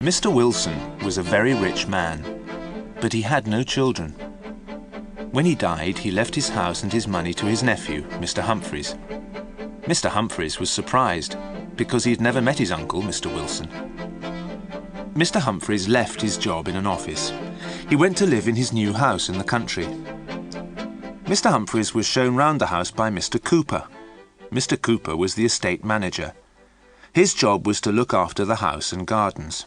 Mr. Wilson was a very rich man, but he had no children. When he died, he left his house and his money to his nephew, Mr. Humphreys. Mr. Humphreys was surprised, because he had never met his uncle, Mr. Wilson. Mr. Humphreys left his job in an office. He went to live in his new house in the country. Mr. Humphreys was shown round the house by Mr. Cooper. Mr. Cooper was the estate manager. His job was to look after the house and gardens.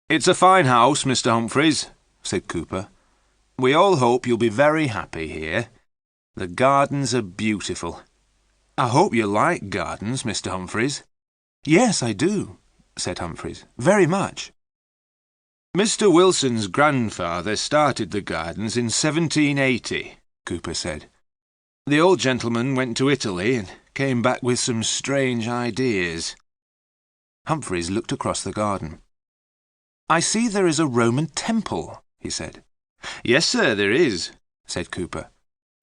"It's a fine house, Mr. Humphreys," said Cooper. "We all hope you'll be very happy here. The gardens are beautiful. I hope you like gardens, Mr. Humphreys." "Yes, I do," said Humphreys. "Very much." "Mr. Wilson's grandfather started the gardens in 1780, Cooper said. "The old gentleman went to Italy and came back with some strange ideas." Humphreys looked across the garden. "I see there is a Roman temple," he said. "Yes, sir, there is," said Cooper.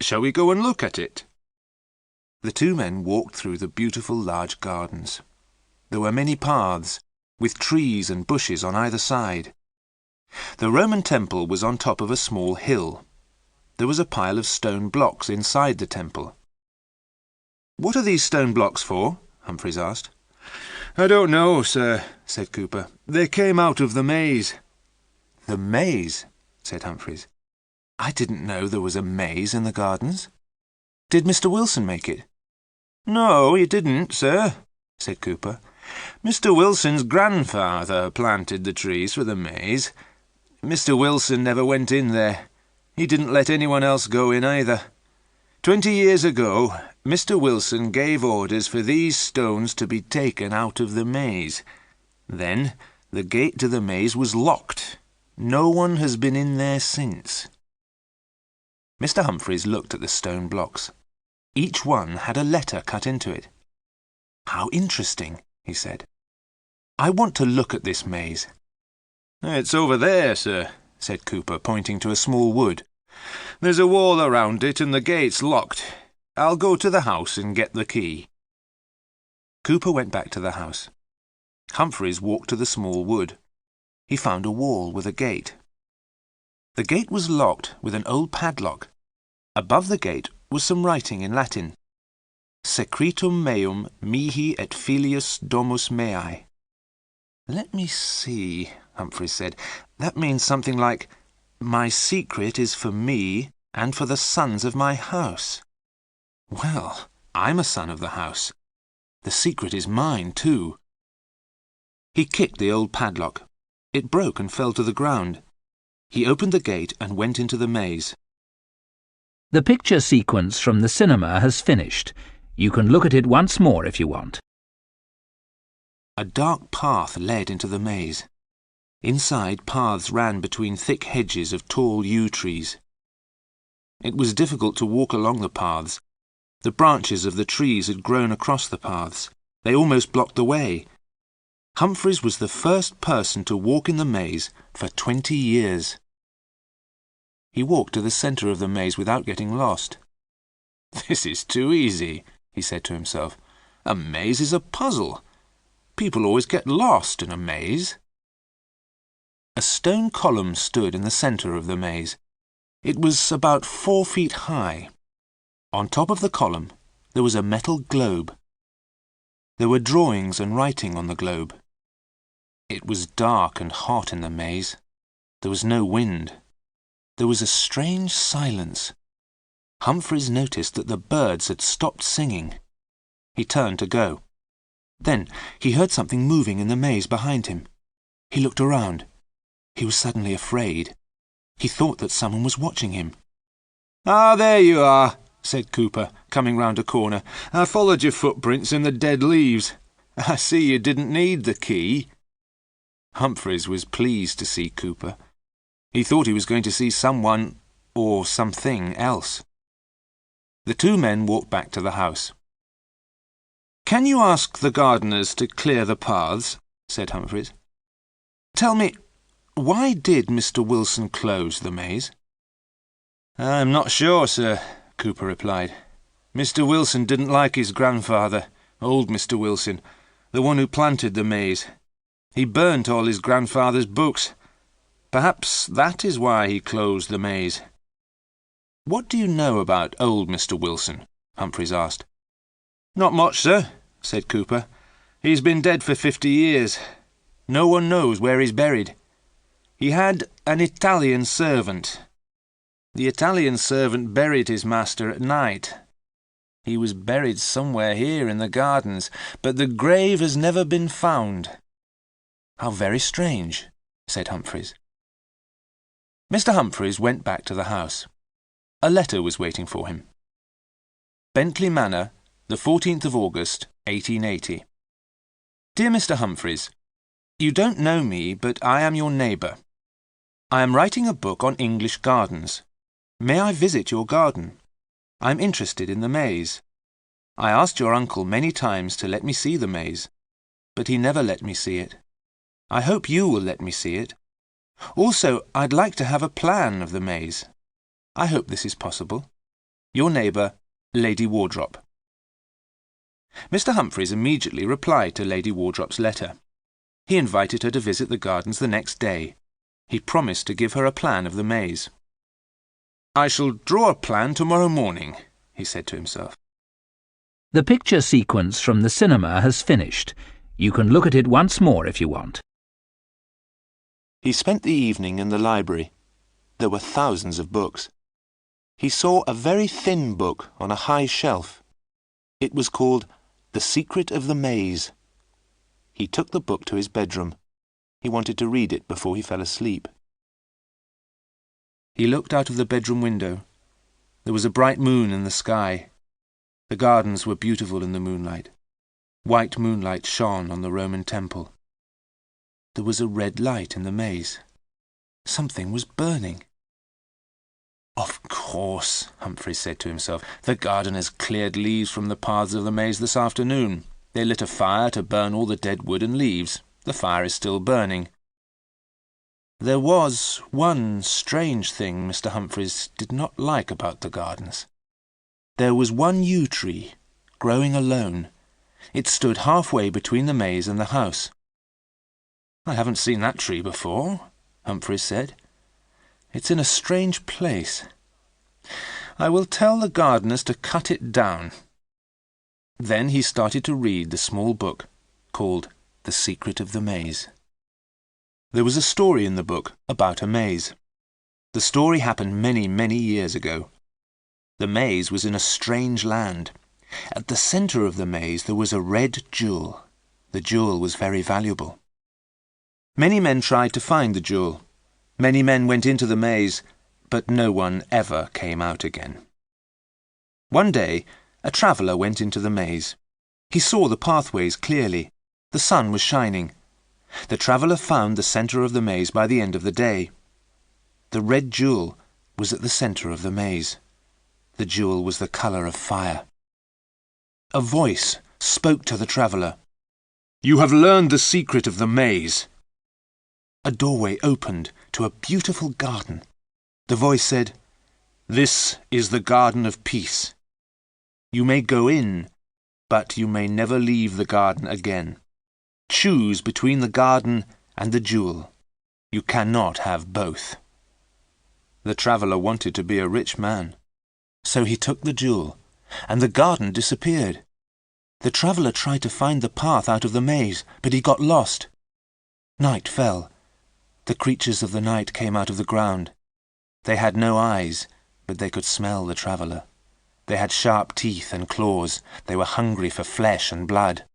"Shall we go and look at it?" The two men walked through the beautiful large gardens. There were many paths, with trees and bushes on either side. The Roman temple was on top of a small hill. There was a pile of stone blocks inside the temple. "What are these stone blocks for?" Humphreys asked. "I don't know, sir," said Cooper. "They came out of the maze." "The maze?" said Humphreys. "I didn't know there was a maze in the gardens. Did Mr. Wilson make it?" "No, he didn't, sir," said Cooper. "Mr. Wilson's grandfather planted the trees for the maze. Mr. Wilson never went in there. He didn't let anyone else go in either. 20 years ago, Mr. Wilson gave orders for these stones to be taken out of the maze. Then the gate to the maze was locked. No one has been in there since." Mr. Humphreys looked at the stone blocks. Each one had a letter cut into it. "How interesting," he said. "I want to look at this maze." "It's over there, sir," said Cooper, pointing to a small wood. "There's a wall around it and the gate's locked. I'll go to the house and get the key." Cooper went back to the house. Humphreys walked to the small wood. He found a wall with a gate. The gate was locked with an old padlock. Above the gate was some writing in Latin. "Secretum meum mihi et filius domus mei." "Let me see," Humphreys said. "That means something like, 'My secret is for me and for the sons of my house.' Well, I'm a son of the house. The secret is mine, too." He kicked the old padlock. It broke and fell to the ground. He opened the gate and went into the maze. The picture sequence from the cinema has finished. You can look at it once more if you want. A dark path led into the maze. Inside, paths ran between thick hedges of tall yew trees. It was difficult to walk along the paths. The branches of the trees had grown across the paths. They almost blocked the way. Humphreys was the first person to walk in the maze for 20 years. He walked to the centre of the maze without getting lost. "This is too easy," he said to himself. "A maze is a puzzle. People always get lost in a maze." A stone column stood in the centre of the maze. It was about 4 feet high. On top of the column there was a metal globe. There were drawings and writing on the globe. It was dark and hot in the maze. There was no wind. There was a strange silence. Humphreys noticed that the birds had stopped singing. He turned to go. Then he heard something moving in the maze behind him. He looked around. He was suddenly afraid. He thought that someone was watching him. "Ah, there you are," said Cooper, coming round a corner. "I followed your footprints in the dead leaves. I see you didn't need the key." Humphreys was pleased to see Cooper. He thought he was going to see someone or something else. The two men walked back to the house. "Can you ask the gardeners to clear the paths?" said Humphreys. "Tell me, why did Mr. Wilson close the maze?" "I'm not sure, sir," Cooper replied. "Mr. Wilson didn't like his grandfather, old Mr. Wilson, the one who planted the maze. He burnt all his grandfather's books. Perhaps that is why he closed the maze. "What do you know about old Mr. Wilson?" Humphreys asked. "Not much, sir," said Cooper. "He's been dead for 50 years. No one knows where he's buried. He had an Italian servant. The Italian servant buried his master at night. He was buried somewhere here in the gardens, but the grave has never been found." "How very strange," said Humphreys. Mr. Humphreys went back to the house. A letter was waiting for him. Bentley Manor, the 14th of August, 1880. Dear Mr. Humphreys, you don't know me, but I am your neighbour. I am writing a book on English gardens. May I visit your garden? I am interested in the maze. I asked your uncle many times to let me see the maze, but he never let me see it. I hope you will let me see it. Also, I'd like to have a plan of the maze. I hope this is possible. Your neighbour, Lady Wardrop. Mr. Humphreys immediately replied to Lady Wardrop's letter. He invited her to visit the gardens the next day. He promised to give her a plan of the maze. "I shall draw a plan tomorrow morning," he said to himself. The picture sequence from the cinema has finished. You can look at it once more if you want. He spent the evening in the library. There were thousands of books. He saw a very thin book on a high shelf. It was called The Secret of the Maze. He took the book to his bedroom. He wanted to read it before he fell asleep. He looked out of the bedroom window. There was a bright moon in the sky. The gardens were beautiful in the moonlight. White moonlight shone on the Roman temple. There was a red light in the maze. Something was burning. "Of course," Humphreys said to himself, "the gardeners cleared leaves from the paths of the maze this afternoon. They lit a fire to burn all the dead wood and leaves. The fire is still burning." There was one strange thing Mr. Humphreys did not like about the gardens. There was one yew tree, growing alone. It stood halfway between the maze and the house. "I haven't seen that tree before," Humphreys said. "It's in a strange place. I will tell the gardeners to cut it down." Then he started to read the small book called The Secret of the Maze. There was a story in the book about a maze. The story happened many, many years ago. The maze was in a strange land. At the centre of the maze there was a red jewel. The jewel was very valuable. Many men tried to find the jewel. Many men went into the maze, but no one ever came out again. One day, a traveller went into the maze. He saw the pathways clearly. The sun was shining. The traveller found the centre of the maze by the end of the day. The red jewel was at the centre of the maze. The jewel was the colour of fire. A voice spoke to the traveller. "You have learned the secret of the maze." A doorway opened to a beautiful garden. The voice said, "This is the garden of peace. You may go in, but you may never leave the garden again. Choose between the garden and the jewel. You cannot have both." The traveller wanted to be a rich man, so he took the jewel, and the garden disappeared. The traveller tried to find the path out of the maze, but he got lost. Night fell. The creatures of the night came out of the ground. They had no eyes, but they could smell the traveller. They had sharp teeth and claws. They were hungry for flesh and blood.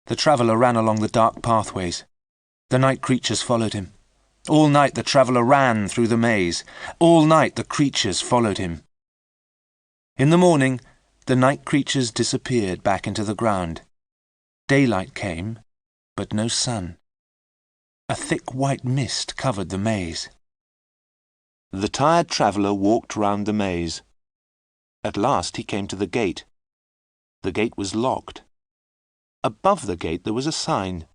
The traveller ran along the dark pathways. The night creatures followed him. All night the traveller ran through the maze. All night the creatures followed him. In the morning, the night creatures disappeared back into the ground. Daylight came, but no sun. A thick white mist covered the maze. The tired traveller walked round the maze. At last he came to the gate. The gate was locked. Above the gate there was a sign.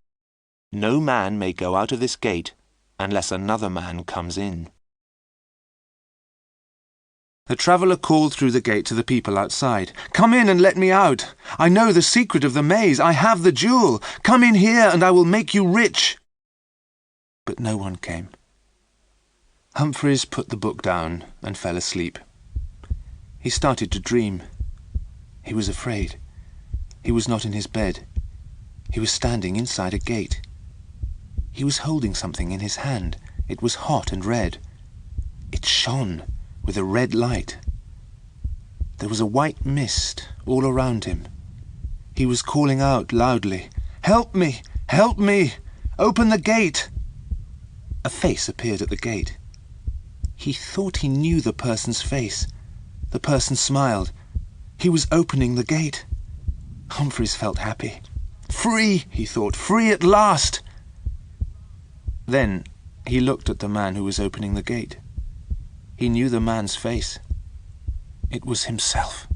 "No man may go out of this gate unless another man comes in." The traveller called through the gate to the people outside. "Come in and let me out. I know the secret of the maze. I have the jewel. Come in here and I will make you rich." But no one came. Humphreys put the book down and fell asleep. He started to dream. He was afraid. He was not in his bed. He was standing inside a gate. He was holding something in his hand. It was hot and red. It shone with a red light. There was a white mist all around him. He was calling out loudly, "Help me! Help me! Open the gate!" A face appeared at the gate. He thought he knew the person's face. The person smiled. He was opening the gate. Humphreys felt happy. "Free," he thought, "free at last." Then he looked at the man who was opening the gate. He knew the man's face. It was himself.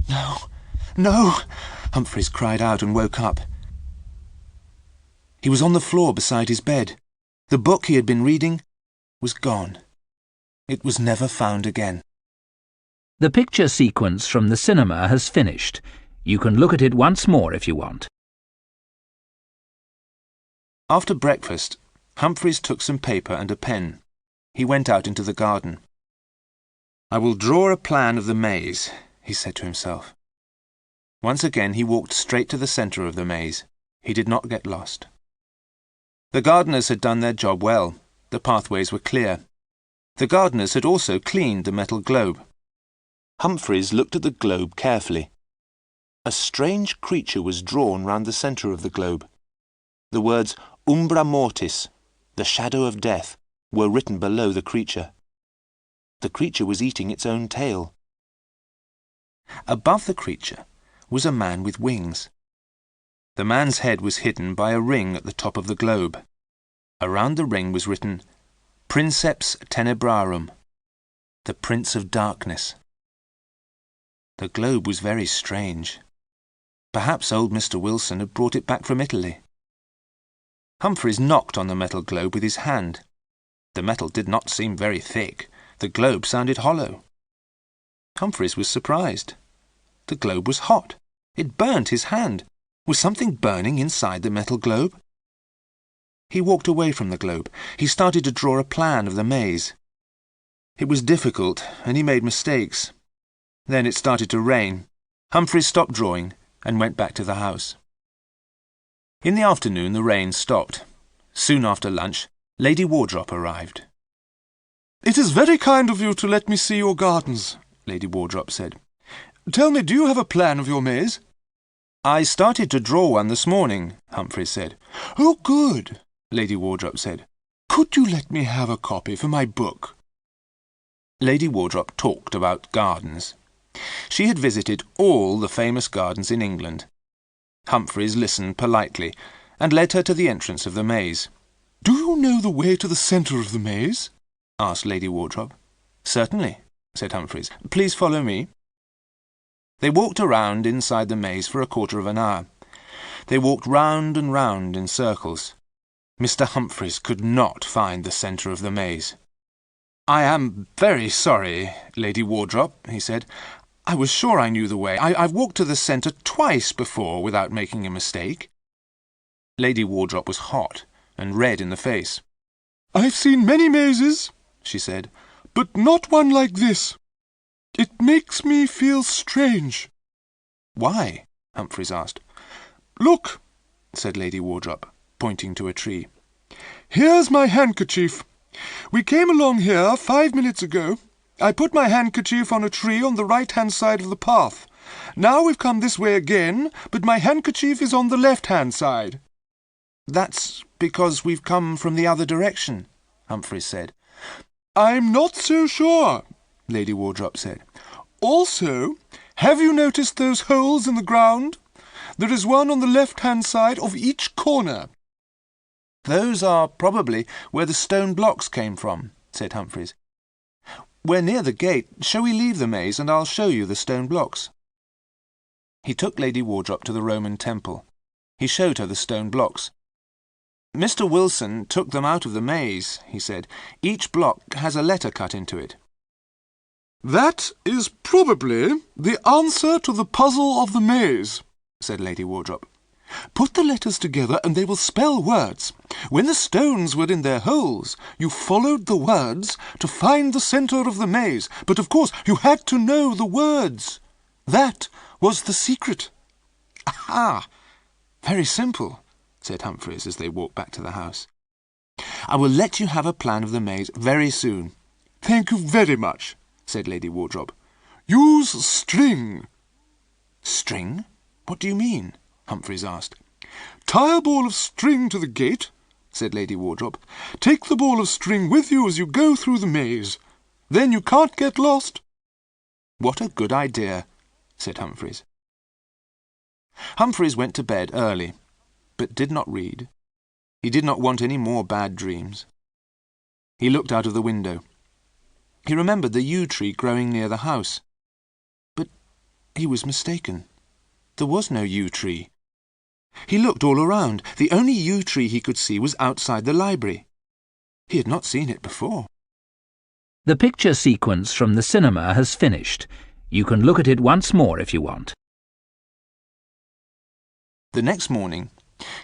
"No, no!" Humphreys cried out and woke up. He was on the floor beside his bed. The book he had been reading was gone. It was never found again. The picture sequence from the cinema has finished. You can look at it once more if you want. After breakfast, Humphreys took some paper and a pen. He went out into the garden. "I will draw a plan of the maze," he said to himself. Once again he walked straight to the centre of the maze. He did not get lost. The gardeners had done their job well. The pathways were clear. The gardeners had also cleaned the metal globe. Humphreys looked at the globe carefully. A strange creature was drawn round the centre of the globe. The words "Umbra Mortis," the shadow of death, were written below the creature. The creature was eating its own tail. Above the creature was a man with wings. The man's head was hidden by a ring at the top of the globe. Around the ring was written "Princeps Tenebrarum," the Prince of Darkness. The globe was very strange. Perhaps old Mr. Wilson had brought it back from Italy. Humphreys knocked on the metal globe with his hand. The metal did not seem very thick. The globe sounded hollow. Humphreys was surprised. The globe was hot. It burnt his hand. Was something burning inside the metal globe? He walked away from the globe. He started to draw a plan of the maze. It was difficult, and he made mistakes. Then it started to rain. Humphreys stopped drawing and went back to the house. In the afternoon the rain stopped. Soon after lunch, Lady Wardrop arrived. "It is very kind of you to let me see your gardens," Lady Wardrop said. "Tell me, do you have a plan of your maze?" "I started to draw one this morning," Humphreys said. "Oh, good," Lady Wardrop said. "Could you let me have a copy for my book?" Lady Wardrop talked about gardens. She had visited all the famous gardens in England. Humphreys listened politely and led her to the entrance of the maze. "Do you know the way to the centre of the maze?" asked Lady Wardrop. "Certainly," said Humphreys. "Please follow me." They walked around inside the maze for a quarter of an hour. They walked round and round in circles. Mr. Humphreys could not find the centre of the maze. "I am very sorry, Lady Wardrop," he said. "I was sure I knew the way. I've walked to the centre twice before without making a mistake." Lady Wardrop was hot and red in the face. "I've seen many mazes," she said, "but not one like this. It makes me feel strange." "Why?" Humphreys asked. "Look," said Lady Wardrop, pointing to a tree. "Here's my handkerchief. We came along here 5 minutes ago. I put my handkerchief on a tree on the right-hand side of the path. Now we've come this way again, but my handkerchief is on the left-hand side." "That's because we've come from the other direction," Humphreys said. "I'm not so sure," Lady Wardrop said. "Also, have you noticed those holes in the ground? There is one on the left-hand side of each corner." "Those are probably where the stone blocks came from," said Humphreys. "We're near the gate. Shall we leave the maze and I'll show you the stone blocks?" He took Lady Wardrop to the Roman temple. He showed her the stone blocks. "Mr. Wilson took them out of the maze," he said. "Each block has a letter cut into it." "That is probably the answer to the puzzle of the maze," said Lady Wardrop. "Put the letters together and they will spell words. When the stones were in their holes, you followed the words to find the centre of the maze. But of course you had to know the words. That was the secret." "Aha! Very simple," said Humphreys as they walked back to the house. "I will let you have a plan of the maze very soon." "Thank you very much," said Lady Wardrop. "Use string." "String? What do you mean?" Humphreys asked. "Tie a ball of string to the gate," said Lady Wardrop. "Take the ball of string with you as you go through the maze. Then you can't get lost." "What a good idea," said Humphreys. Humphreys went to bed early, but did not read. He did not want any more bad dreams. He looked out of the window. He remembered the yew tree growing near the house. But he was mistaken. There was no yew tree. He looked all around. The only yew tree he could see was outside the library. He had not seen it before. The picture sequence from the cinema has finished. You can look at it once more if you want. The next morning,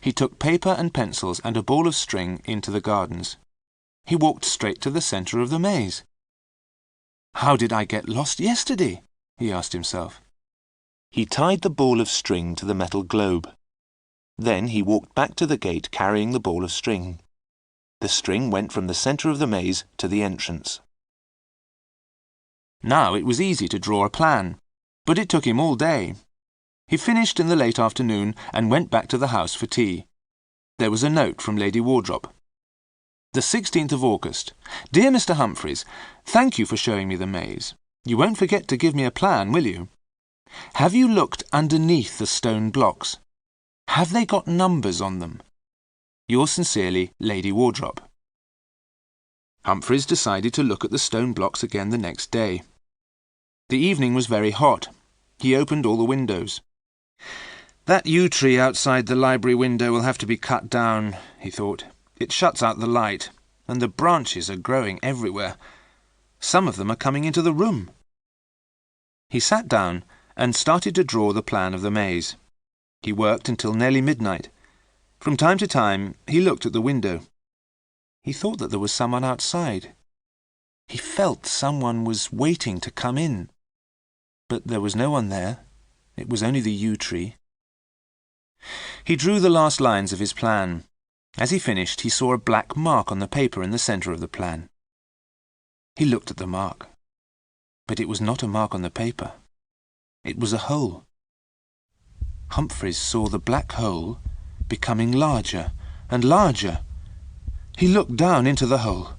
he took paper and pencils and a ball of string into the gardens. He walked straight to the centre of the maze. "How did I get lost yesterday?" he asked himself. He tied the ball of string to the metal globe. Then he walked back to the gate carrying the ball of string. The string went from the centre of the maze to the entrance. Now it was easy to draw a plan, but it took him all day. He finished in the late afternoon and went back to the house for tea. There was a note from Lady Wardrop. The 16th of August. Dear Mr. Humphreys, thank you for showing me the maze. You won't forget to give me a plan, will you? Have you looked underneath the stone blocks? Have they got numbers on them? Yours sincerely, Lady Wardrop. Humphreys decided to look at the stone blocks again the next day. The evening was very hot. He opened all the windows. That yew tree outside the library window will have to be cut down, he thought. It shuts out the light, and the branches are growing everywhere. Some of them are coming into the room. He sat down and started to draw the plan of the maze. He worked until nearly midnight. From time to time, he looked at the window. He thought that there was someone outside. He felt someone was waiting to come in. But there was no one there. It was only the yew tree. He drew the last lines of his plan. As he finished, he saw a black mark on the paper in the centre of the plan. He looked at the mark. But it was not a mark on the paper. It was a hole. Humphreys saw the black hole becoming larger and larger. He looked down into the hole.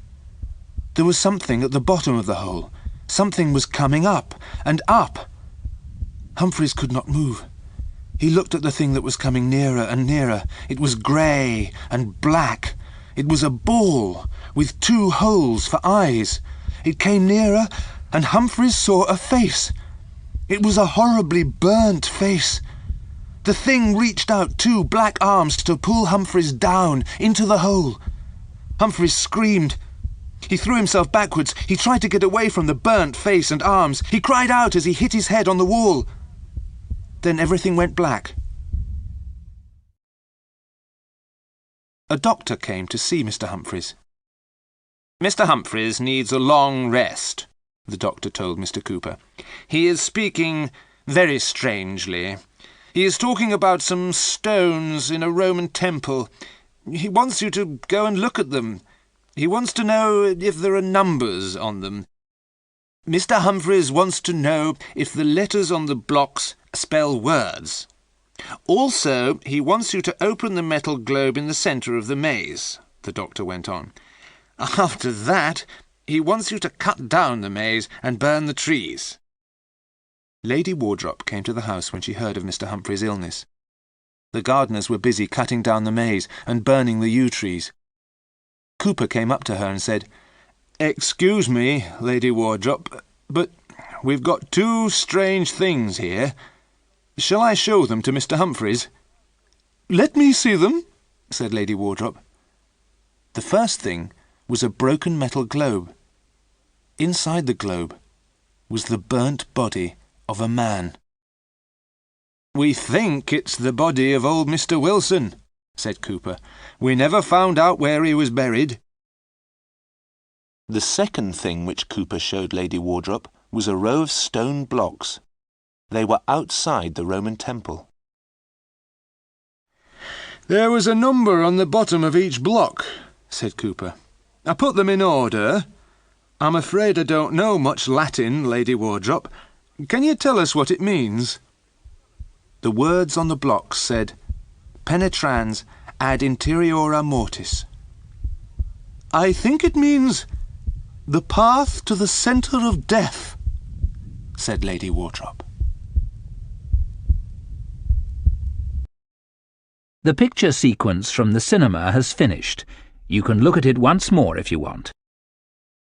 There was something at the bottom of the hole. Something was coming up and up. Humphreys could not move. He looked at the thing that was coming nearer and nearer. It was grey and black. It was a ball with 2 holes for eyes. It came nearer, and Humphreys saw a face. It was a horribly burnt face. The thing reached out 2 black arms to pull Humphreys down into the hole. Humphreys screamed. He threw himself backwards. He tried to get away from the burnt face and arms. He cried out as he hit his head on the wall. Then everything went black. A doctor came to see Mr. Humphreys. "Mr. Humphreys needs a long rest," the doctor told Mr. Cooper. "He is speaking very strangely. He is talking about some stones in a Roman temple. He wants you to go and look at them. He wants to know if there are numbers on them. Mr. Humphreys wants to know if the letters on the blocks spell words. Also, he wants you to open the metal globe in the centre of the maze," the doctor went on. "After that, he wants you to cut down the maze and burn the trees." Lady Wardrop came to the house when she heard of Mr. Humphreys' illness. The gardeners were busy cutting down the maze and burning the yew trees. Cooper came up to her and said, "Excuse me, Lady Wardrop, but we've got 2 strange things here. Shall I show them to Mr. Humphreys?" "Let me see them," said Lady Wardrop. The first thing was a broken metal globe. Inside the globe was the burnt body of a man. "We think it's the body of old Mr. Wilson," said Cooper. "We never found out where he was buried." The second thing which Cooper showed Lady Wardrop was a row of stone blocks. They were outside the Roman temple. "There was a number on the bottom of each block," said Cooper. "I put them in order. I'm afraid I don't know much Latin, Lady Wardrop. Can you tell us what it means?" The words on the blocks said, "Penetrans ad interiora mortis." "I think it means the path to the centre of death," said Lady Wardrop. The picture sequence from the cinema has finished. You can look at it once more if you want.